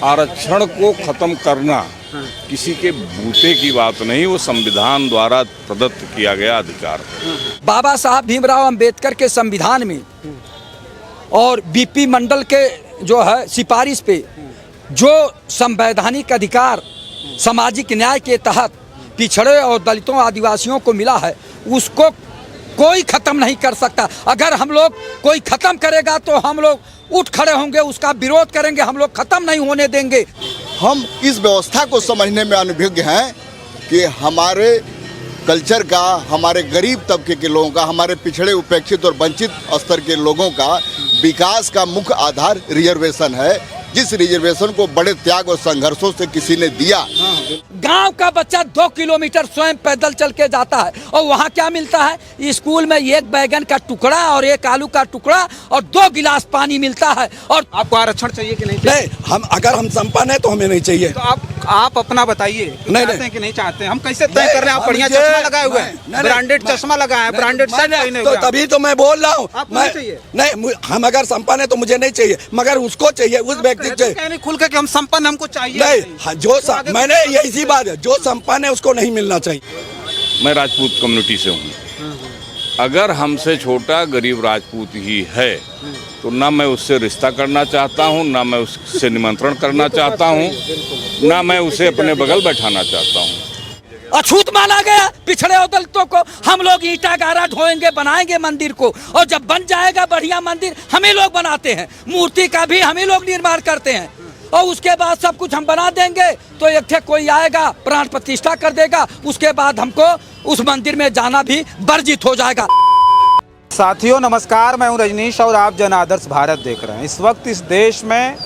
आरक्षण को खत्म करना किसी के बूते की बात नहीं, वो संविधान द्वारा प्रदत्त किया गया अधिकार है। बाबा साहब भीमराव अंबेडकर के संविधान में और बीपी मंडल के जो है सिफारिश पे जो संवैधानिक अधिकार सामाजिक न्याय के तहत पिछड़े और दलितों आदिवासियों को मिला है, उसको कोई खत्म नहीं कर सकता। अगर हम लोग कोई खत्म करेगा तो हम लोग उठ खड़े होंगे, उसका विरोध करेंगे, हम लोग खत्म नहीं होने देंगे। हम इस व्यवस्था को समझने में अनभिज्ञ हैं कि हमारे कल्चर का, हमारे गरीब तबके के लोगों का, हमारे पिछड़े उपेक्षित और वंचित स्तर के लोगों का विकास का मुख्य आधार रिजर्वेशन है। जिस रिजर्वेशन को बड़े त्याग और संघर्षों से किसी ने दिया। गांव का बच्चा 2 किलोमीटर स्वयं पैदल चल के जाता है और वहाँ क्या मिलता है? स्कूल में एक बैगन का टुकड़ा और एक आलू का टुकड़ा और 2 गिलास पानी मिलता है। और आपको आरक्षण चाहिए कि नहीं चाहिए? नहीं, अगर हम संपन्न है तो हमें नहीं चाहिए। तो आप अपना बताइए, चाहते हैं कि नहीं चाहते? हम कैसे तय कर रहे हैं? आप बढ़िया चश्मा लगाए हुए हैं, ब्रांडेड चश्मा लगाए हैं, ब्रांडेड शर्ट पहने हुए हैं। तो तभी तो मैं बोल रहा हूँ, आपको चाहिए? नहीं, हम अगर संपन्न है तो मुझे नहीं चाहिए, मगर उसको चाहिए, उस व्यक्ति चाहिए। खुल के कि हम संपन्न, हमको चाहिए नहीं। जो मैंने ये इसी बात है, जो संपन्न है उसको नहीं मिलना चाहिए। मैं राजपूत कम्युनिटी से हूँ। अगर हमसे छोटा गरीब राजपूत ही है तो ना मैं उससे रिश्ता करना चाहता हूँ, ना मैं उससे निमंत्रण करना चाहता हूँ, ना मैं उसे अपने बगल बैठाना चाहता हूँ। अछूत माना गया पिछड़े और दलितों को। हम लोग ईंटा गारा ढोएंगे, बनाएंगे मंदिर को, और जब बन जाएगा बढ़िया मंदिर हमें लोग बनाते हैं, मूर्ति का भी हमें लोग निर्माण करते हैं, और उसके बाद सब कुछ हम बना देंगे तो एक ठे कोई आएगा प्राण प्रतिष्ठा कर देगा, उसके बाद हमको उस मंदिर में जाना भी वर्जित हो जाएगा। साथियों नमस्कार, मैं हूं रजनीश और आप जन आदर्श भारत देख रहे हैं। इस वक्त इस देश में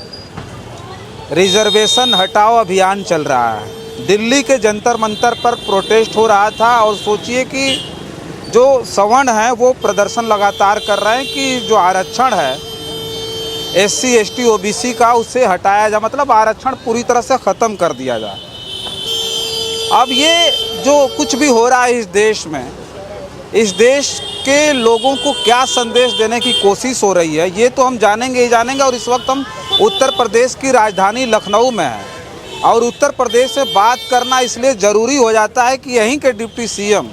रिजर्वेशन हटाओ अभियान चल रहा है। दिल्ली के जंतर मंतर पर प्रोटेस्ट हो रहा था, और सोचिए कि जो सवर्ण हैं वो प्रदर्शन लगातार कर रहे हैं कि जो आरक्षण है SC ST OBC का, उसे हटाया जाए, मतलब आरक्षण पूरी तरह से ख़त्म कर दिया जाए। अब ये जो कुछ भी हो रहा है इस देश में, इस देश के लोगों को क्या संदेश देने की कोशिश हो रही है ये तो हम जानेंगे ही जानेंगे। और इस वक्त हम उत्तर प्रदेश की राजधानी लखनऊ में हैं, और उत्तर प्रदेश से बात करना इसलिए ज़रूरी हो जाता है कि यहीं के डिप्टी CM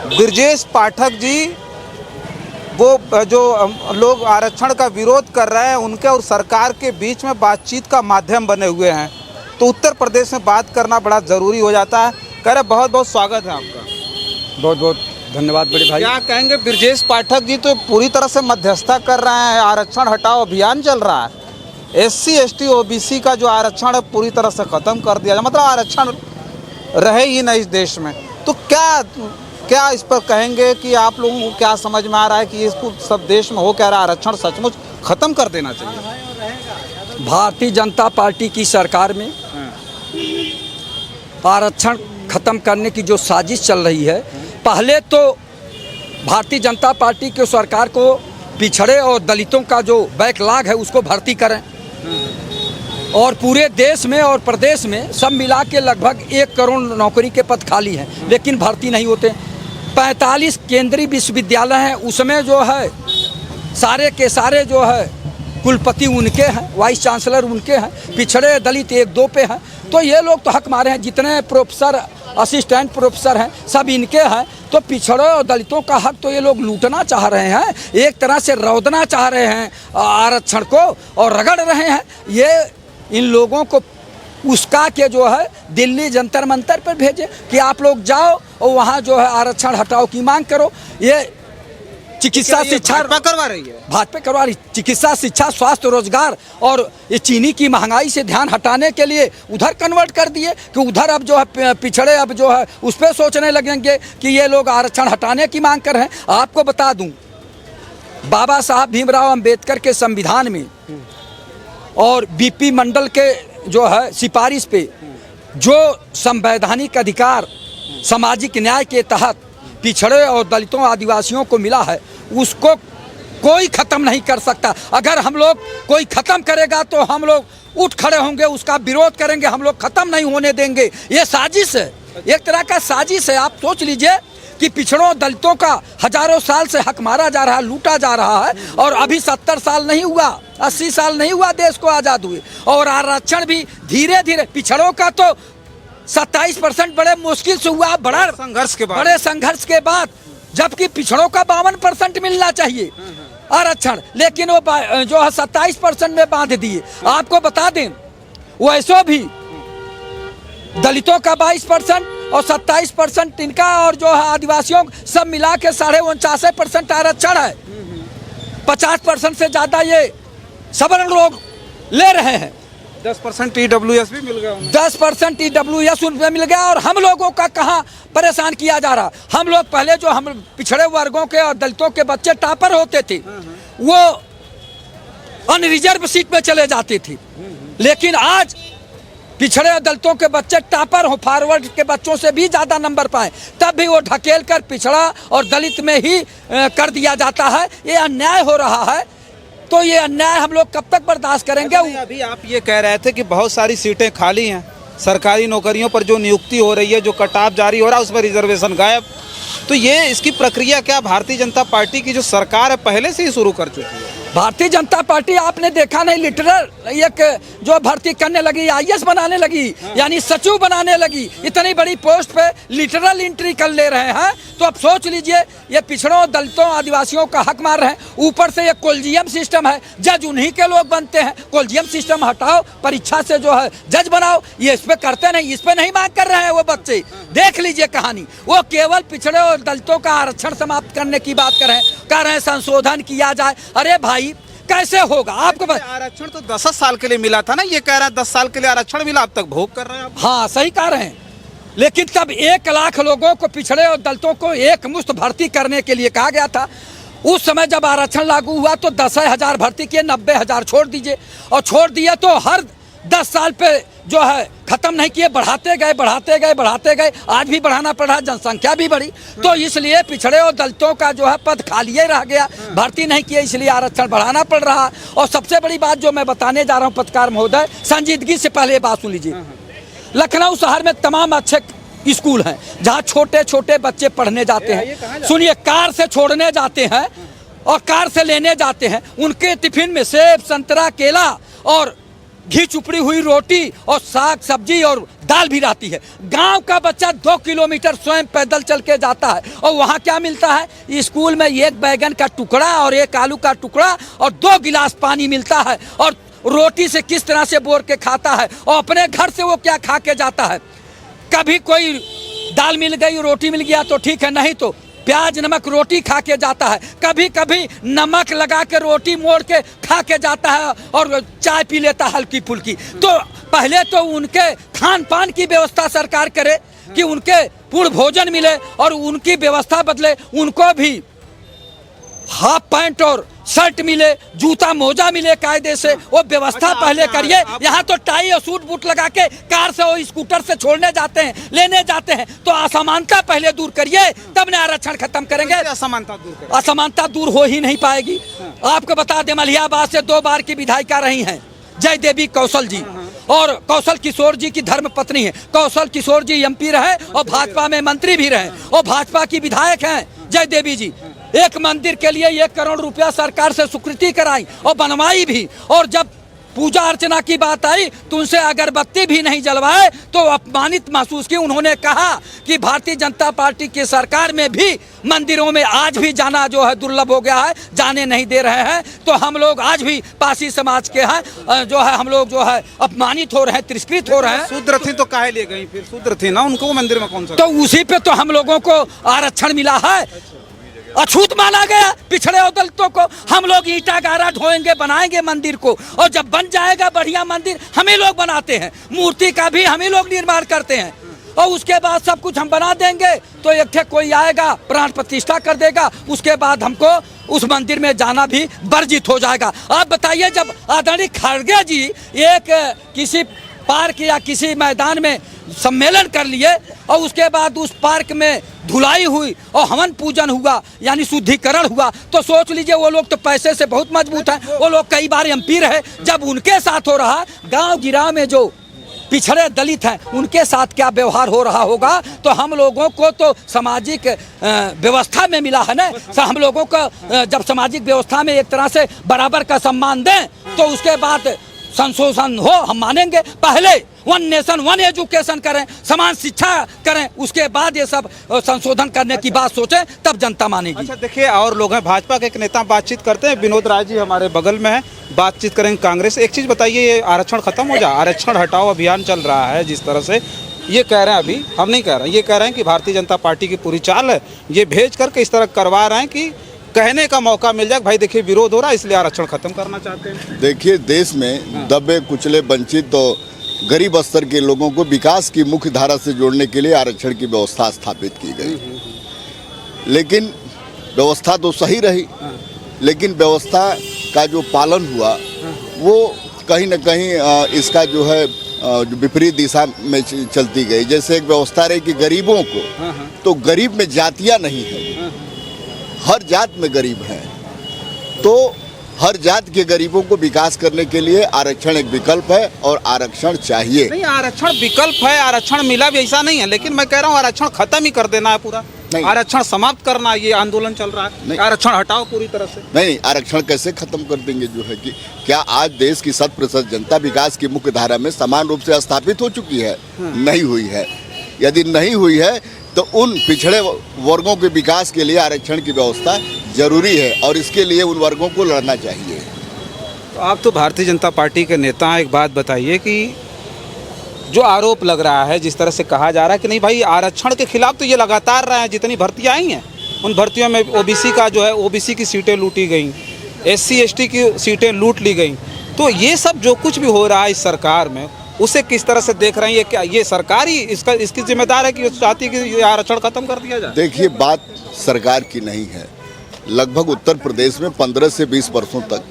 ब्रजेश पाठक जी, वो जो लोग आरक्षण का विरोध कर रहे हैं, उनके और सरकार के बीच में बातचीत का माध्यम बने हुए हैं। तो उत्तर प्रदेश में बात करना बड़ा ज़रूरी हो जाता है। कह रहे बहुत बहुत स्वागत है आपका। बहुत बहुत धन्यवाद बड़े भाई। क्या कहेंगे? ब्रजेश पाठक जी तो पूरी तरह से मध्यस्थता कर रहे हैं, आरक्षण हटाओ अभियान चल रहा है। SC ST OBC का जो आरक्षण है पूरी तरह से ख़त्म कर दिया जाए, मतलब आरक्षण रहे ही नहीं इस देश में। तो क्या इस पर कहेंगे कि आप लोगों को क्या समझ में आ रहा है कि इसको सब देश में हो क्या रहा है? आरक्षण सचमुच खत्म कर देना चाहिए। भारतीय जनता पार्टी की सरकार में आरक्षण खत्म करने की जो साजिश चल रही है, पहले तो भारतीय जनता पार्टी की सरकार को पिछड़े और दलितों का जो बैकलॉग है उसको भर्ती करें, और पूरे देश में और प्रदेश में सब मिला के लगभग 1 करोड़ नौकरी के पद खाली हैं, लेकिन भर्ती नहीं होते। 45 केंद्रीय विश्वविद्यालय हैं, उसमें जो है सारे के सारे जो है कुलपति उनके हैं, वाइस चांसलर उनके हैं, पिछड़े दलित 1-2 पे हैं। तो ये लोग तो हक मारे हैं, जितने प्रोफेसर असिस्टेंट प्रोफेसर हैं सब इनके हैं। तो पिछड़े और दलितों का हक तो ये लोग लूटना चाह रहे हैं, एक तरह से रौदना चाह रहे हैं आरक्षण को, और रगड़ रहे हैं। ये इन लोगों को उसका के जो है दिल्ली जंतर मंतर पर भेजे कि आप लोग जाओ और वहाँ जो है आरक्षण हटाओ की मांग करो। ये चिकित्सा शिक्षा करवा रही है, भाजपा करवा रही, चिकित्सा शिक्षा स्वास्थ्य रोजगार, और ये चीनी की महंगाई से ध्यान हटाने के लिए उधर कन्वर्ट कर दिए कि उधर अब जो है पिछड़े अब जो है उस पर सोचने लगेंगे कि ये लोग आरक्षण हटाने की मांग कर रहे हैं। आपको बता दूं, बाबा साहब भीमराव अंबेडकर के संविधान में और बीपी मंडल के जो है सिफारिश पे जो संवैधानिक अधिकार सामाजिक न्याय के तहत पिछड़े और दलितों आदिवासियों को मिला है, उसको कोई खत्म नहीं कर सकता। अगर हम लोग कोई खत्म करेगा तो हम लोग उठ खड़े होंगे, उसका विरोध करेंगे, हम लोग खत्म नहीं होने देंगे। ये साजिश है, एक तरह का साजिश है। आप सोच लीजिए कि पिछड़ों दलितों का हजारों साल से हक मारा जा रहा है, लूटा जा रहा है, और अभी 70 साल नहीं हुआ 80 साल नहीं हुआ देश को आज़ाद हुए। और आरक्षण भी धीरे धीरे, पिछड़ों का तो 27% बड़े मुश्किल से हुआ, बड़े संघर्ष के बाद, जबकि पिछड़ों का 52% मिलना चाहिए आरक्षण, लेकिन वो जो है 27% में बांध दिए। आपको बता दें वैसो भी दलितों का 22% और 27% इनका, और जो है आदिवासियों सब मिला के 49.5% आरक्षण है। 50% से ज्यादा ये सवर्ण लोग ले रहे हैं। 10% EWS भी मिल गया, 10% EWS उनमें मिल गया। और हम लोगों का कहाँ परेशान किया जा रहा। हम लोग पहले जो हम पिछड़े वर्गों के और दलितों के बच्चे टॉपर होते थे, वो अनरिजर्व सीट में चले जाते थे, लेकिन आज पिछड़े और दलितों के बच्चे टॉपर हो, फॉरवर्ड के बच्चों से भी ज्यादा नंबर पाए, तब भी वो ढकेल कर पिछड़ा और दलित में ही कर दिया जाता है। ये अन्याय हो रहा है। तो ये अन्याय हम लोग कब तक बर्दाश्त करेंगे? अभी आप ये कह रहे थे कि बहुत सारी सीटें खाली हैं, सरकारी नौकरियों पर जो नियुक्ति हो रही है, जो कटाव जारी हो रहा है, उस पर रिजर्वेशन गायब। तो ये इसकी प्रक्रिया क्या भारतीय जनता पार्टी की जो सरकार है पहले से ही शुरू कर चुकी है? भारतीय जनता पार्टी आपने देखा नहीं, लिटरल एक जो भर्ती करने लगी, IAS बनाने लगी, यानी सचिव बनाने लगी, इतनी बड़ी पोस्ट पे लिटरल एंट्री कर ले रहे हैं। तो अब सोच लीजिए, ये पिछड़ों, दलितों, आदिवासियों का हक मार रहे हैं। ऊपर से ये कोलिजियम सिस्टम है, जज उन्हीं के लोग बनते हैं। कोलिजियम सिस्टम हटाओ, परीक्षा से जो है जज बनाओ, ये इस पे करते नहीं, इस पे नहीं मांग कर रहे हैं वो बच्चे। देख लीजिए कहानी, वो केवल पिछड़े और दलितों का आरक्षण समाप्त करने की बात कर रहे हैं, संशोधन किया जाए। अरे भाई कैसे होगा? आपको आरक्षण तो 10 साल के लिए मिला था ना, ये कह रहा है 10 साल के लिए आरक्षण मिला, अब तक भोग कर रहे हैं। हाँ सही कह रहे हैं, लेकिन तब 1 लाख लोगों को, पिछड़े और दलितों को एक मुश्त भर्ती करने के लिए कहा गया था। उस समय जब आरक्षण लागू हुआ तो 10,000 भर्ती किए, 90,000 छोड़ दीजिए, और छोड़ दिए तो हर 10 साल पे जो है खत्म नहीं किए, बढ़ाते गए। आज भी बढ़ाना पड़ा, जनसंख्या भी बढ़ी, तो इसलिए पिछड़े और दलितों का जो है पद खाली रह गया, भर्ती नहीं किए, इसलिए आरक्षण बढ़ाना पड़ रहा। और सबसे बड़ी बात जो मैं बताने जा रहा हूँ पत्रकार महोदय, संजीदगी से पहले बात सुन लीजिए। लखनऊ शहर में तमाम अच्छे स्कूल हैं जहाँ छोटे छोटे बच्चे पढ़ने जाते हैं। सुनिए, कार से छोड़ने जाते हैं और कार से लेने जाते हैं, उनके टिफिन में सेब, संतरा, केला और घी चुपड़ी हुई रोटी और साग सब्जी और दाल भी रहती है। गांव का बच्चा 2 किलोमीटर स्वयं पैदल चल के जाता है, और वहाँ क्या मिलता है? स्कूल में 1 बैगन का टुकड़ा और 1 आलू का टुकड़ा और 2 गिलास पानी मिलता है, और रोटी से किस तरह से बोर के खाता है, और अपने घर से वो क्या खा के जाता है। कभी कोई दाल मिल गई, रोटी मिल गया तो ठीक है, नहीं तो प्याज नमक रोटी खा के जाता है। कभी कभी नमक लगा के रोटी मोड़ के खा के जाता है और चाय पी लेता है हल्की फुल्की। तो पहले तो उनके खान पान की व्यवस्था सरकार करे कि उनके पूर्ण भोजन मिले और उनकी व्यवस्था बदले, उनको भी हाफ पैंट और शर्ट मिले, जूता मोजा मिले कायदे से, वो व्यवस्था पहले करिए। यहाँ तो टाई और सूट बूट लगा के कार से और स्कूटर से छोड़ने जाते हैं, लेने जाते हैं। तो असमानता पहले दूर करिए, तब न आरक्षण खत्म करेंगे। असमानता दूर हो ही नहीं पाएगी। आपको बता दें, मलियाबाद से 2 बार की विधायिका रही हैं जय देवी कौशल जी, और कौशल किशोर जी की धर्म पत्नी है। कौशल किशोर जी MP रहे और भाजपा में मंत्री भी रहे, और भाजपा की विधायक हैं जय देवी जी। एक मंदिर के लिए 1 करोड़ रुपया सरकार से स्वीकृति कराई और बनवाई भी, और जब पूजा अर्चना की बात आई तो उनसे अगरबत्ती भी नहीं जलवाए तो अपमानित महसूस की। उन्होंने कहा कि भारतीय जनता पार्टी की सरकार में भी मंदिरों में आज भी जाना जो है दुर्लभ हो गया है, जाने नहीं दे रहे हैं। तो हम लोग आज भी पासी समाज के हैं, जो है हम लोग जो है अपमानित हो रहे हैं, तिरस्कृत हो रहे हैं। शूद्र थी तो काहे ले गई? फिर शूद्र थी ना, उनको मंदिर में कौन सा? तो उसी पे तो हम लोगों को आरक्षण मिला है। अछूत माना गया पिछड़े और दलितों को। हम लोग ईंटा गारा ढोएंगे, बनाएंगे मंदिर को, और जब बन जाएगा बढ़िया मंदिर, हम ही लोग बनाते हैं, मूर्ति का भी हम ही लोग निर्माण करते हैं, और उसके बाद सब कुछ हम बना देंगे। तो एक ठे कोई आएगा, प्राण प्रतिष्ठा कर देगा, उसके बाद हमको उस मंदिर में जाना भी वर्जित हो जाएगा। आप बताइए, जब आदरणीय खड़गे जी एक किसी पार्क या किसी मैदान में सम्मेलन कर लिए और उसके बाद उस पार्क में धुलाई हुई और हवन पूजन हुआ, यानी शुद्धिकरण हुआ, तो सोच लीजिए वो लोग तो पैसे से बहुत मजबूत हैं, वो लोग कई बार MP रहे। जब उनके साथ हो रहा, गांव गिराव में जो पिछड़े दलित हैं उनके साथ क्या व्यवहार हो रहा होगा, तो हम लोगों को तो सामाजिक व्यवस्था में मिला है ना। हम लोगों को जब सामाजिक व्यवस्था में एक तरह से बराबर का सम्मान दें तो उसके बाद संशोधन हो, हम मानेंगे। पहले वन नेशन वन एजुकेशन करें, समान शिक्षा करें, उसके बाद ये सब संशोधन करने की बात सोचें, तब जनता मानेगी। अच्छा देखिए, और लोग हैं, भाजपा के एक नेता बातचीत करते हैं, विनोद राय जी हमारे बगल में हैं, बातचीत करेंगे कांग्रेस। एक चीज़ बताइए, ये आरक्षण खत्म हो जाए, आरक्षण हटाओ अभियान चल रहा है जिस तरह से, ये कह रहे हैं, अभी हम नहीं कह रहे हैं, ये कह रहे हैं कि भारतीय जनता पार्टी की पूरी चाल है, ये भेज करके इस तरह करवा रहे हैं कि कहने का मौका मिल जाए, भाई देखिए विरोध हो रहा है इसलिए आरक्षण खत्म करना चाहते हैं। देखिए, देश में दबे कुचले वंचित तो गरीब स्तर के लोगों को विकास की मुख्य धारा से जोड़ने के लिए आरक्षण की व्यवस्था स्थापित की गई, लेकिन व्यवस्था तो सही रही, लेकिन व्यवस्था का जो पालन हुआ वो कहीं न कहीं इसका जो है विपरीत दिशा में चलती गई। जैसे एक व्यवस्था रही कि गरीबों को, तो गरीब में जातियां नहीं है, हर जात में गरीब हैं, तो हर जात के गरीबों को विकास करने के लिए आरक्षण एक विकल्प है और आरक्षण चाहिए। नहीं, आरक्षण विकल्प है, आरक्षण मिला भी ऐसा नहीं है, लेकिन मैं कह रहा हूँ आरक्षण खत्म ही कर देना है पूरा, आरक्षण समाप्त करना, ये आंदोलन चल रहा है, आरक्षण हटाओ पूरी तरह से। नहीं, आरक्षण कैसे खत्म कर देंगे? जो है कि क्या आज देश की 100% जनता विकास की मुख्य धारा में समान रूप से स्थापित हो चुकी है? नहीं हुई है। यदि नहीं हुई है तो उन पिछड़े वर्गों के विकास के लिए आरक्षण की व्यवस्था जरूरी है और इसके लिए उन वर्गों को लड़ना चाहिए। तो आप तो भारतीय जनता पार्टी के नेता हैं, एक बात बताइए कि जो आरोप लग रहा है, जिस तरह से कहा जा रहा है कि नहीं भाई आरक्षण के खिलाफ तो ये लगातार रहे हैं, जितनी भर्तियाँ आई हैं उन भर्तियों में ओबीसी का जो है, ओबीसी की सीटें लूटी गई, SC ST की सीटें लूट ली गई, तो ये सब जो कुछ भी हो रहा है इस सरकार में, उसे किस तरह से देख रहे हैं? ये क्या ये सरकार ही इसकी जिम्मेदार है कि चाहती है कि आरक्षण खत्म कर दिया जाए? देखिए, बात सरकार की नहीं है। लगभग उत्तर प्रदेश में 15 से 20 वर्षों तक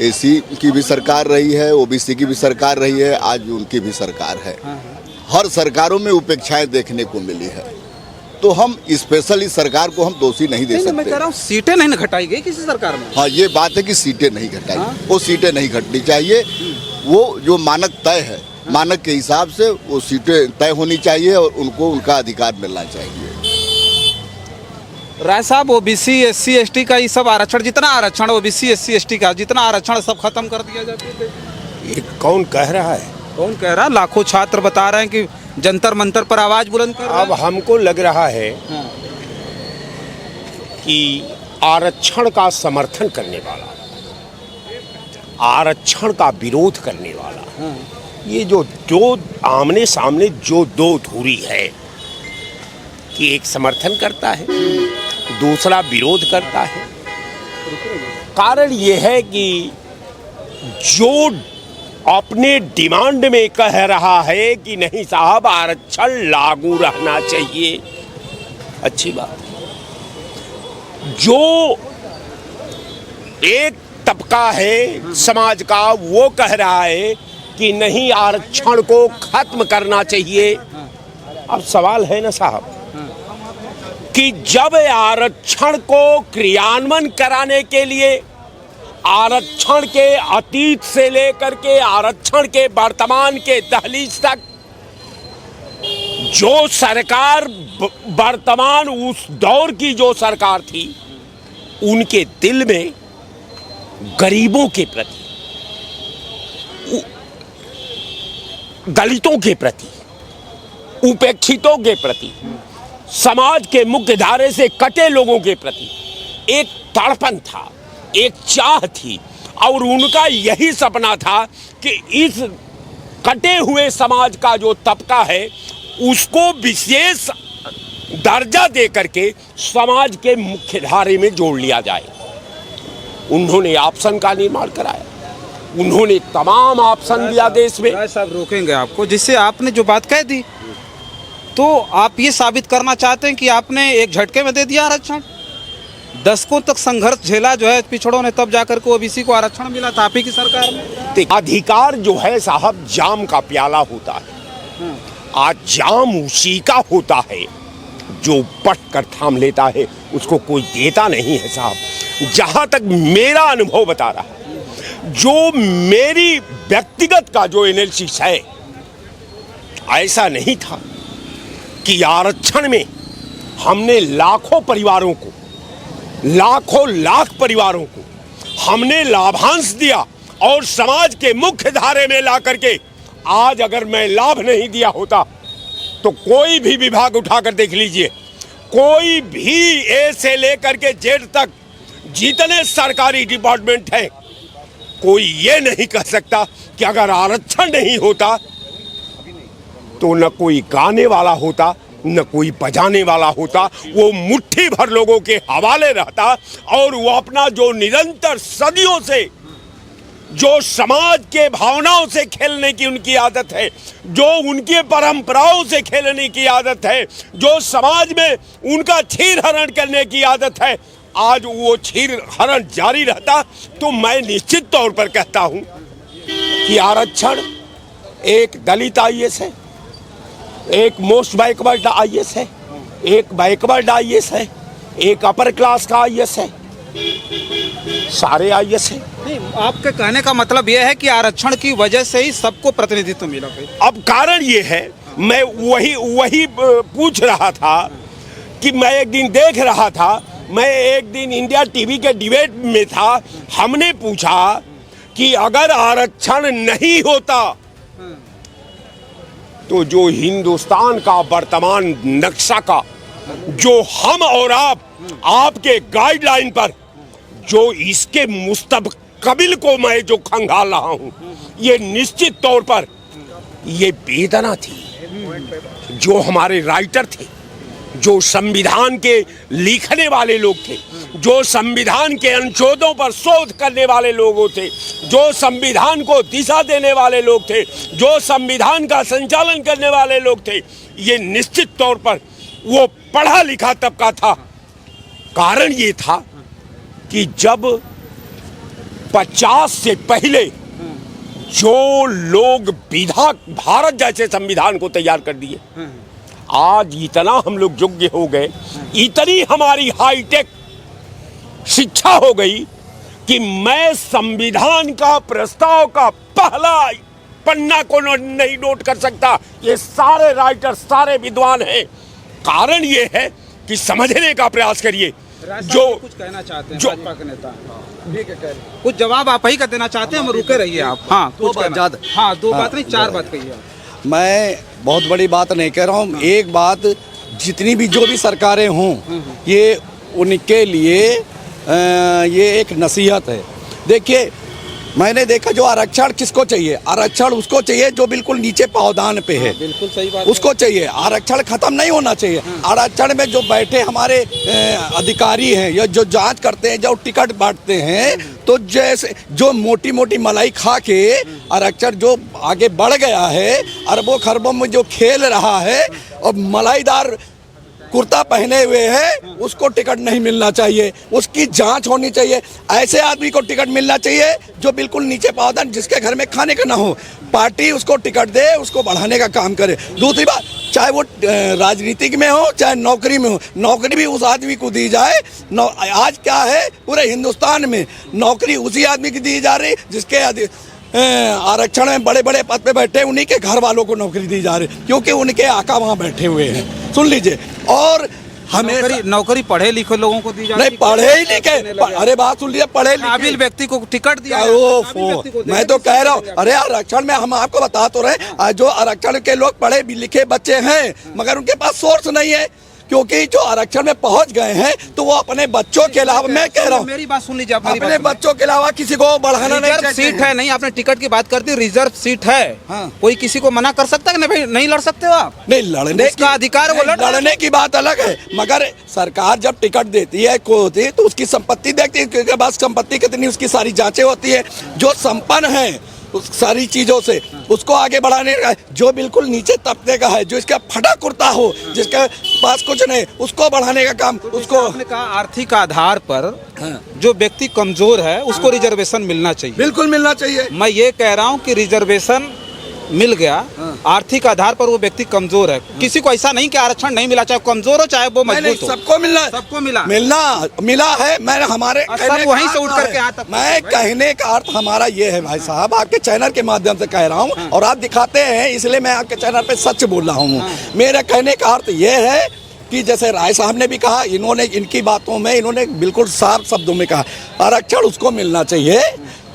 AC की भी सरकार रही है, OBC की भी सरकार रही है, आज उनकी भी सरकार है। हर सरकारों में उपेक्षाएं देखने को मिली है, तो हम स्पेशल इस सरकार को हम दोषी नहीं दे सकते। मैं कह रहा हूँ सीटें नहीं घटाई गई किसी सरकार में। हाँ, ये बात है कि सीटें नहीं घटाई, वो सीटें नहीं घटनी चाहिए। वो जो मानक तय है, मानक के हिसाब से वो सीटें तय होनी चाहिए और उनको उनका अधिकार मिलना चाहिए। राय साहब, OBC SC ST का ये सब आरक्षण, जितना आरक्षण OBC SC ST का जितना आरक्षण सब खत्म कर दिया जाता है। ये कौन कह रहा है? कौन कह रहा है? लाखों छात्र बता रहे हैं कि जंतर मंतर पर आवाज बुलंद कर रहे हैं। अब हमको लग रहा है कि आरक्षण का समर्थन करने वाला, आरक्षण का विरोध करने वाला, ये जो दो आमने सामने जो दो धुरी है कि एक समर्थन करता है, दूसरा विरोध करता है। कारण ये है कि जो अपने डिमांड में कह रहा है कि नहीं साहब आरक्षण लागू रहना चाहिए, अच्छी बात। जो एक तबका है समाज का वो कह रहा है कि नहीं आरक्षण को खत्म करना चाहिए। अब सवाल है ना साहब कि जब आरक्षण को क्रियान्वयन कराने के लिए आरक्षण के अतीत से लेकर के आरक्षण के वर्तमान के दहलीज तक जो सरकार वर्तमान उस दौर की जो सरकार थी, उनके दिल में गरीबों के प्रति, दलितों के प्रति, उपेक्षितों के प्रति, समाज के मुख्य धारे से कटे लोगों के प्रति एक तड़पन था, एक चाह थी और उनका यही सपना था कि इस कटे हुए समाज का जो तबका है उसको विशेष दर्जा दे करके समाज के मुख्य धारे में जोड़ लिया जाए। उन्होंने ऑप्शन का निर्माण कराया, उन्होंने तमाम ऑप्शन दिया देश में। राय साहब रोकेंगे आपको, जिससे आपने जो बात कह दी तो आप ये साबित करना चाहते हैं कि आपने एक झटके में दे दिया आरक्षण। दशकों तक संघर्ष झेला जो है पिछड़ों ने, तब जाकर के ओबीसी को आरक्षण मिला था आप ही की सरकार में। अधिकार जो है साहब जाम का प्याला होता है, आज जाम उसी का होता है जो पट कर थाम लेता है, उसको कोई देता नहीं है साहब। जहां तक मेरा अनुभव बता रहा है, जो मेरी व्यक्तिगत का जो एनालिसिस है ऐसा नहीं था कि आरक्षण में हमने लाखों परिवारों को, लाखों लाख परिवारों को हमने लाभांश दिया और समाज के मुख्य धारे में ला करके आज अगर मैं लाभ नहीं दिया होता तो कोई भी विभाग उठाकर देख लीजिए, कोई भी ए से लेकर के जेड तक जितने सरकारी डिपार्टमेंट हैं, कोई ये नहीं कह सकता कि अगर आरक्षण नहीं होता तो न कोई गाने वाला होता, न कोई बजाने वाला होता, वो मुट्ठी भर लोगों के हवाले रहता और वो अपना जो निरंतर सदियों से जो समाज के भावनाओं से खेलने की उनकी आदत है, जो उनके परंपराओं से खेलने की आदत है, जो समाज में उनका छीर हरण करने की आदत है, आज वो छीर हरण जारी रहता। तो मैं निश्चित तौर पर कहता हूं कि आरक्षण एक दलित आईएएस है, एक मोस्ट बैकवर्ड आईएएस है, एक बैकवर्ड आईएएस है, एक अपर क्लास का आईएएस है, सारे आईएएस है। नहीं, आपके कहने का मतलब यह है कि आरक्षण की वजह से ही सबको प्रतिनिधित्व मिला। अब कारण ये है, मैं वही पूछ रहा था कि मैं एक दिन देख रहा था, मैं एक दिन इंडिया टीवी के डिबेट में था, हमने पूछा कि अगर आरक्षण नहीं होता तो जो हिंदुस्तान का वर्तमान नक्शा का जो हम और आपके गाइडलाइन पर जो इसके मुस्तकबिल को मैं जो खंगाल रहा हूं, ये निश्चित तौर पर ये वेदना थी। जो हमारे राइटर थे, जो संविधान के लिखने वाले लोग थे, जो संविधान के अनुच्छेदों पर शोध करने वाले लोग थे, जो संविधान को दिशा देने वाले लोग थे, जो संविधान का संचालन करने वाले लोग थे, ये निश्चित तौर पर वो पढ़ा लिखा तबका था। कारण ये था कि जब 50 से पहले जो लोग भारत जैसे संविधान को तैयार कर दिए, आज इतना हम लोग योग्य हो गए, इतनी हमारी हाईटेक शिक्षा हो गई कि मैं संविधान का प्रस्ताव का पहला पन्ना को नहीं नोट कर सकता। ये सारे राइटर, सारे विद्वान हैं। कारण ये है कि समझने का प्रयास करिए। जो कुछ कहना चाहते हैं भाजपा के नेता, कुछ जवाब आप ही का देना चाहते हैं, हम रुके रहिए आप। हाँ, दो बात ज़्यादा, हाँ, दो बात नहीं, चार बात कहिए। मैं बहुत बड़ी बात नहीं कह रहा हूँ। एक बात, जितनी भी जो भी सरकारें हों, ये उनके लिए ये एक नसीहत है। देखिए, मैंने देखा जो आरक्षण किसको चाहिए, आरक्षण उसको चाहिए जो बिल्कुल नीचे पावदान पे है। बिल्कुल सही बात, उसको चाहिए। आरक्षण खत्म नहीं होना चाहिए। आरक्षण में जो बैठे हमारे अधिकारी हैं या जो जांच करते हैं, जो टिकट बांटते हैं, तो जैसे जो मोटी मोटी मलाई खा के आरक्षण जो आगे बढ़ गया है, अरबों खरबों में जो खेल रहा है और मलाईदार कुर्ता पहने हुए है, उसको टिकट नहीं मिलना चाहिए। उसकी जांच होनी चाहिए। ऐसे आदमी को टिकट मिलना चाहिए जो बिल्कुल नीचे पावदान, जिसके घर में खाने का ना हो। पार्टी उसको टिकट दे, उसको बढ़ाने का काम करे। दूसरी बात, चाहे वो राजनीतिक में हो चाहे नौकरी में हो, नौकरी भी उस आदमी को दी जाए। आज क्या है, पूरे हिंदुस्तान में नौकरी उसी आदमी की दी जा रही जिसके आरक्षण में बड़े बड़े पद पे बैठे, उन्हीं के घर वालों को नौकरी दी जा रही, क्योंकि उनके आका वहाँ बैठे हुए हैं। सुन लीजिए। और हमें नौकरी पढ़े लिखे लोगों को दी जा रही, नहीं पढ़े ही लिखे, अरे बात सुन लीजिए, पढ़े काबिल व्यक्ति को टिकट दिया। मैं तो कह रहा हूँ, अरे आरक्षण में हम आपको बता तो रहे, जो आरक्षण के लोग पढ़े लिखे बच्चे हैं, मगर उनके पास सोर्स नहीं है, क्योंकि जो आरक्षण में पहुंच गए हैं तो वो अपने बच्चों के अलावा, मैं कह रहा हूँ, मेरी बात सुन लीजिए, अपने बच्चों के अलावा किसी को बढ़ाना नहीं चाहिए। सीट है नहीं, आपने टिकट की बात कर दी, रिजर्व सीट है। हाँ। कोई किसी को मना कर सकता है कि नहीं, नहीं लड़ सकते हो आप? नहीं, लड़ने का अधिकार, वो लड़ने की बात अलग है, मगर सरकार जब टिकट देती है को होती है तो उसकी संपत्ति देखती है, क्योंकि बाद संपत्ति कितनी, उसकी सारी जांचें होती है। जो संपन्न है उस सारी चीजों से, उसको आगे बढ़ाने का, जो बिल्कुल नीचे तबके का है, जो इसका फटा कुर्ता हो, जिसके पास कुछ नहीं, उसको बढ़ाने का काम, उसको। आपने कहा आर्थिक आधार पर जो व्यक्ति कमजोर है उसको रिजर्वेशन मिलना चाहिए। बिल्कुल मिलना चाहिए। मैं ये कह रहा हूँ कि रिजर्वेशन मिल गया, आर्थिक आधार पर वो व्यक्ति कमजोर है, किसी को ऐसा नहीं कि आरक्षण नहीं मिला, चाहे कमजोर हो चाहे वो मजबूत हो, सबको मिलना है। सबको मिला मिला है। मैं हमारे और सब वहीं से उठ करके यहाँ तक मैं कहने का अर्थ हमारा ये है भाई साहब, आपके चैनल के माध्यम से कह रहा हूँ और आप दिखाते हैं इसलिए मैं आपके चैनल पे सच बोल रहा हूँ। मेरा कहने का अर्थ ये है कि जैसे राय साहब ने भी कहा, इन्होंने इनकी बातों में इन्होंने बिल्कुल साफ शब्दों में कहा आरक्षण उसको मिलना चाहिए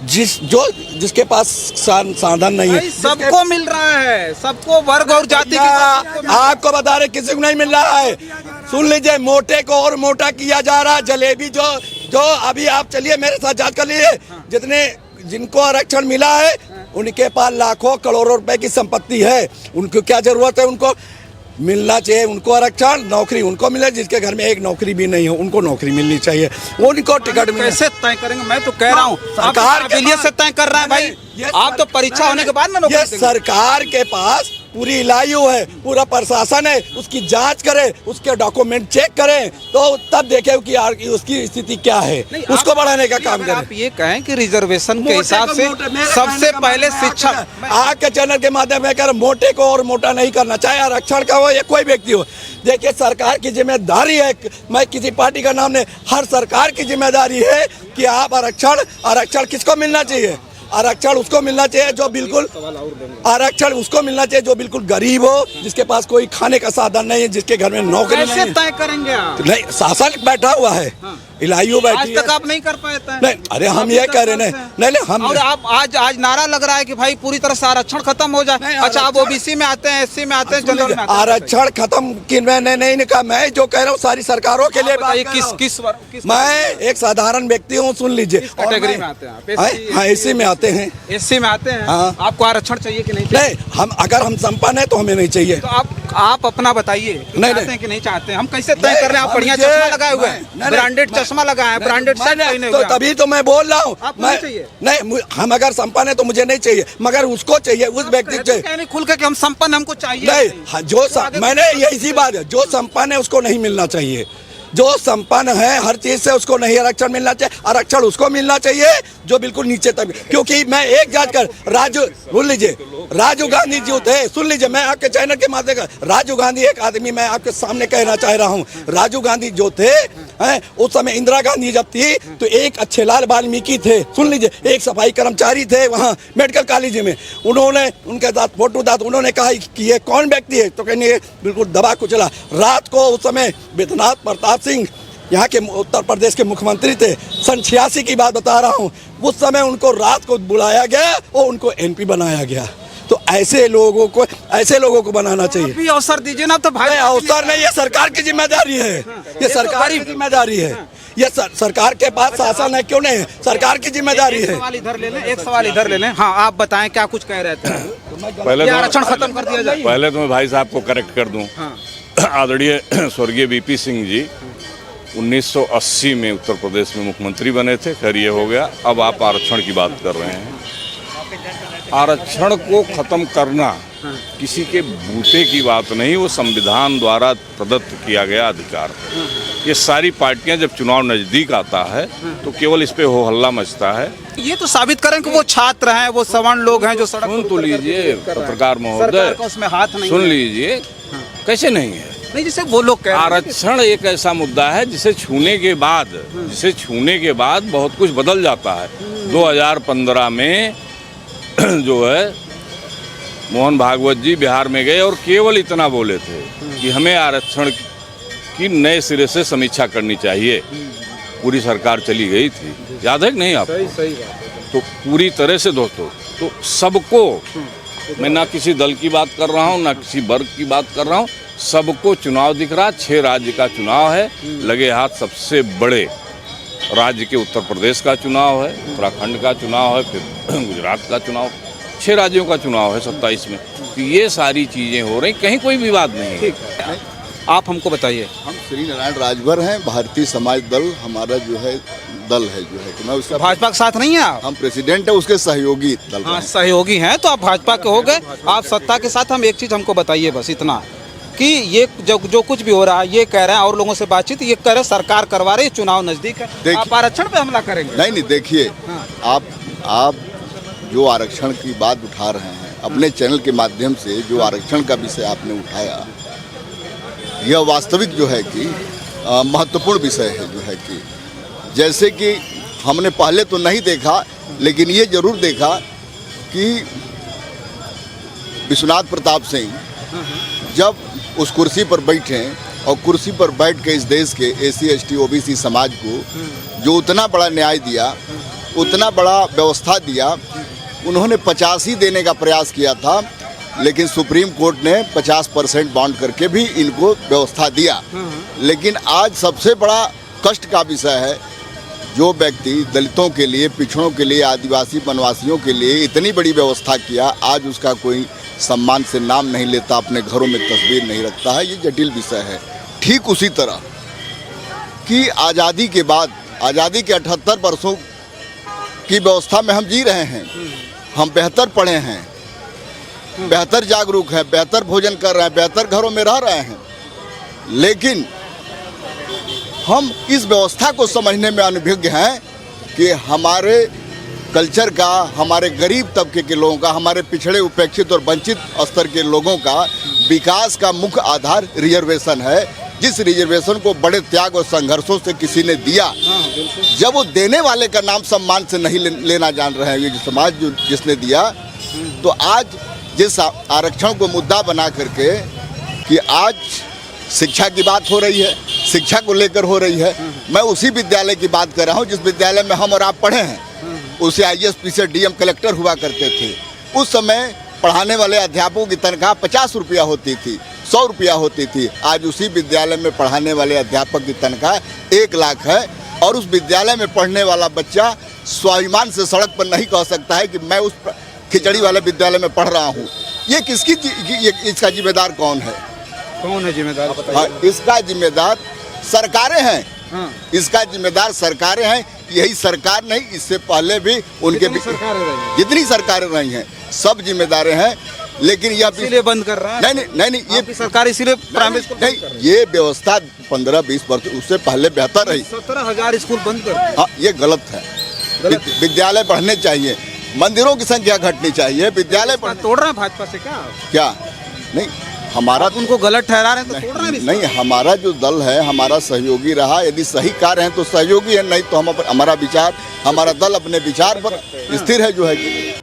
जिसके पास साधन नहीं है। सबको मिल रहा है, सबको वर्ग और जाति की आपको बता रहे किसी को नहीं मिल रहा है। सुन लीजिए, मोटे को और मोटा किया जा रहा है। जलेबी जो अभी आप चलिए मेरे साथ जांच कर लीजिए, जिनको आरक्षण मिला है उनके पास लाखों करोड़ों रुपए की संपत्ति है। उनको क्या जरूरत है? उनको मिलना चाहिए, उनको आरक्षण, नौकरी उनको मिले जिसके घर में एक नौकरी भी नहीं हो, उनको नौकरी मिलनी चाहिए, उनको टिकट मिले। कैसे तय करेंगे? मैं तो कह रहा हूँ सरकार के लिए से तय कर रहा है भाई। आप तो परीक्षा होने के बाद ना ये सरकार के पास पूरी इलायू है, पूरा प्रशासन है, उसकी जांच करे, उसके डॉक्यूमेंट चेक करें तो तब देखे कि उसकी स्थिति क्या है, उसको बढ़ाने का काम करें। आप ये कहें कि रिजर्वेशन के हिसाब से सबसे पहले शिक्षा, आपके चैनल के माध्यम में कर मोटे को और मोटा नहीं करना, चाहे आरक्षण का हो या कोई व्यक्ति हो। देखिए, सरकार की जिम्मेदारी है, मैं किसी पार्टी का नाम नहीं, हर सरकार की जिम्मेदारी है कि आप आरक्षण किसको मिलना चाहिए? आरक्षण उसको मिलना चाहिए जो बिल्कुल गरीब हो, जिसके पास कोई खाने का साधन नहीं है, जिसके घर में नौकरी नहीं है। तय करेंगे आप? नहीं, शासन बैठा हुआ है, इलायू बैठी है। आज तक आप नहीं कर पाए थे। नहीं, अरे हम ये कह रहे हैं नहीं हम, और आप आज नारा लग रहा है कि भाई पूरी तरह से आरक्षण खत्म हो जाए। अच्छा, आप ओबीसी में आते हैं, एससी में आते हैं, जनरल में आते हैं। आरक्षण खत्म की मैंने नहीं कहा, मैं जो कह रहा हूँ सारी सरकारों के लिए। किस मैं एक साधारण व्यक्ति हूँ, सुन लीजिए। कैटेगरी में आते हैं? हाँ, एससी में आते हैं। एससी में आते हैं। हाँ। आपको आरक्षण चाहिए कि नहीं? नहीं, अगर हम संपन्न है तो हमें नहीं चाहिए। तो आप अपना बताइए, चाहते हैं कि नहीं चाहते? हम कैसे तय कर रहे हैं? आप बढ़िया चश्मा लगाए हुए हैं, ब्रांडेड चश्मा लगाए हैं, ब्रांडेड शर्ट पहने हुए हैं। तो तभी तो मैं बोल रहा हूँ, नहीं, हम अगर संपन्न है तो मुझे नहीं चाहिए, मगर उसको चाहिए, उस व्यक्ति को चाहिए। खुल के हम संपन्न, हमको चाहिए नहीं। जो मैंने यही बात है, जो संपन्न है उसको नहीं मिलना चाहिए, जो संपन्न है हर चीज से उसको नहीं आरक्षण मिलना चाहिए। आरक्षण उसको मिलना चाहिए जो बिल्कुल नीचे तक, क्योंकि मैं एक जांच कर सुन लीजिए, राजीव गांधी जी थे, सुन लीजिए, मैं आपके चैनल के माध्यम से, राजीव गांधी एक आदमी मैं आपके सामने कहना चाह रहा हूँ। राजीव गांधी जो थे, उस समय इंदिरा गांधी जब थी तो एक अच्छेलाल वाल्मीकि थे, सुन लीजिए, एक सफाई कर्मचारी थे वहाँ मेडिकल कॉलेज में। उन्होंने उनके साथ फोटो दाद, उन्होंने कहा कि ये कौन व्यक्ति है, तो कहने बिल्कुल दबा कुचला। रात को उस समय विश्वनाथ प्रताप सिंह यहाँ के उत्तर प्रदेश के मुख्यमंत्री थे, सन 86 की बात बता रहा हूँ। उस समय उनको रात को बुलाया गया और उनको एमपी बनाया गया। तो ऐसे लोगों को बनाना चाहिए। भी अवसर दीजिए ना। तो भाई अवसर नहीं, ये सरकार की जिम्मेदारी है, ये सरकार की जिम्मेदारी है, ये सरकार के पास शासन है, क्यों नहीं है, सरकार की जिम्मेदारी है। एक सवाल इधर ले लें। हाँ, आप बताएं क्या कुछ कह रहे थे? पहले आरक्षण खत्म कर दिया जाए। पहले तो मैं भाई साहब को करेक्ट कर दूं। आदरणीय स्वर्गीय वीपी सिंह जी 1980 में उत्तर प्रदेश में मुख्यमंत्री बने थे, खैर ये हो गया। अब आप आरक्षण की बात कर रहे हैं। आरक्षण को खत्म करना किसी के बूते की बात नहीं, वो संविधान द्वारा प्रदत्त किया गया अधिकार है। ये सारी पार्टियां जब चुनाव नजदीक आता है तो केवल इस पे हो हल्ला मचता है। ये तो साबित करें कि वो छात्र हैं, वो सवर्ण लोग हैं जो सड़क। सुन तो लीजिए पत्रकार महोदय, उसमें हाथ नहीं, सुन लीजिए, कैसे नहीं है? नहीं, जैसे वो लोग कह रहे हैं। आरक्षण एक ऐसा मुद्दा है जिसे छूने के बाद बहुत कुछ बदल जाता है। 2015 में जो है मोहन भागवत जी बिहार में गए और केवल इतना बोले थे कि हमें आरक्षण की नए सिरे से समीक्षा करनी चाहिए। पूरी सरकार चली गई थी, याद है कि नहीं आपको? सही बात। तो पूरी तरह से दोस्तों, तो सबको, मैं ना किसी दल की बात कर रहा हूँ ना किसी वर्ग की बात कर रहा हूँ, सबको चुनाव दिख रहा। 6 राज्य का चुनाव है, लगे हाथ सबसे बड़े राज्य के उत्तर प्रदेश का चुनाव है, उत्तराखंड का चुनाव है, फिर गुजरात का चुनाव, 6 राज्यों का चुनाव है 27 में। तो ये सारी चीजें हो रही, कहीं कोई विवाद नहीं है। आप हमको बताइए। हम श्री नारायण राजभर हैं, भारतीय समाज दल हमारा जो है दल है, जो है तो मैं उसका भाजपा के साथ नहीं है आप? हम प्रेसिडेंट है, उसके सहयोगी दल। हाँ, सहयोगी हैं तो आप भाजपा के हो गए, आप सत्ता के साथ। हम एक चीज हमको बताइए बस इतना कि ये जो कुछ भी हो रहा है, ये कह रहे हैं और लोगों से बातचीत, ये कह रहे हैं सरकार करवा रही, चुनाव नजदीक है, आप आरक्षण पे हमला करेंगे? नहीं, देखिए, आप जो आरक्षण की बात उठा रहे हैं अपने चैनल के माध्यम से, जो आरक्षण का विषय आपने उठाया, यह वास्तविक जो है कि महत्वपूर्ण विषय है। जो है कि जैसे कि हमने पहले तो नहीं देखा, लेकिन ये जरूर देखा कि विश्वनाथ प्रताप सिंह जब उस कुर्सी पर बैठे और कुर्सी पर बैठ के इस देश के एसी एसटी ओबीसी समाज को जो उतना बड़ा न्याय दिया, उतना बड़ा व्यवस्था दिया, उन्होंने 85 देने का प्रयास किया था, लेकिन सुप्रीम कोर्ट ने 50% बॉन्ड करके भी इनको व्यवस्था दिया। लेकिन आज सबसे बड़ा कष्ट का विषय है, जो व्यक्ति दलितों के लिए, पिछड़ों के लिए, आदिवासी वनवासियों के लिए इतनी बड़ी व्यवस्था किया, आज उसका कोई सम्मान से नाम नहीं लेता, अपने घरों में तस्वीर नहीं रखता है। ये जटिल विषय है। ठीक उसी तरह कि आज़ादी के बाद, आज़ादी के 78 वर्षों की व्यवस्था में हम जी रहे हैं। हम बेहतर पढ़े हैं, बेहतर जागरूक हैं, बेहतर भोजन कर रहे हैं, बेहतर घरों में रह रहे हैं, लेकिन हम इस व्यवस्था को समझने में अनभिज्ञ हैं कि हमारे कल्चर का, हमारे गरीब तबके के लोगों का, हमारे पिछड़े, उपेक्षित और वंचित स्तर के लोगों का विकास का मुख्य आधार रिजर्वेशन है। जिस रिजर्वेशन को बड़े त्याग और संघर्षों से किसी ने दिया, जब वो देने वाले का नाम सम्मान से नहीं लेना जान रहे हैं, ये जो समाज जो जिसने दिया, तो आज जिस आरक्षण को मुद्दा बना करके कि आज शिक्षा की बात हो रही है, शिक्षा को लेकर हो रही है। मैं उसी विद्यालय की बात कर रहा हूँ जिस विद्यालय में हम और आप पढ़े हैं। उसे IAS PCS DM कलेक्टर हुआ करते थे। उस समय पढ़ाने वाले अध्यापकों की तनख्वाह 50 रुपया होती थी, 100 रुपया होती थी। आज उसी विद्यालय में पढ़ाने वाले अध्यापक की तनख्वाह 1 लाख है, और उस विद्यालय में पढ़ने वाला बच्चा स्वाभिमान से सड़क पर नहीं कह सकता है कि मैं उस खिचड़ी वाले विद्यालय में पढ़ रहा हूँ। ये किसकी, इसका जिम्मेदार कौन है? कौन है जिम्मेदार? हाँ, इसका जिम्मेदार सरकारें हैं। इसका जिम्मेदार सरकारें हैं। यही सरकार नहीं, इससे पहले भी उनके जितनी सरकारें रही हैं सब जिम्मेदार हैं। लेकिन यह इसीलिए बंद कर रहा है। नहीं, ये सरकार इसीलिए प्राइमरी स्कूल नहीं, ये व्यवस्था 15-20 वर्ष उससे पहले बेहतर रही। 17,000 स्कूल बंद कर। हाँ, ये गलत है। विद्यालय बढ़ने चाहिए, मंदिरों की संख्या घटनी चाहिए, विद्यालय तोड़ रहा है भाजपा से क्या नहीं, हमारा उनको गलत ठहरा रहे हैं तो तोड़ रहा है। नहीं, हमारा जो दल है हमारा सहयोगी रहा। यदि सही कार्य है तो सहयोगी है, नहीं तो हम हमारा विचार, हमारा दल अपने विचार पर स्थिर है जो है कि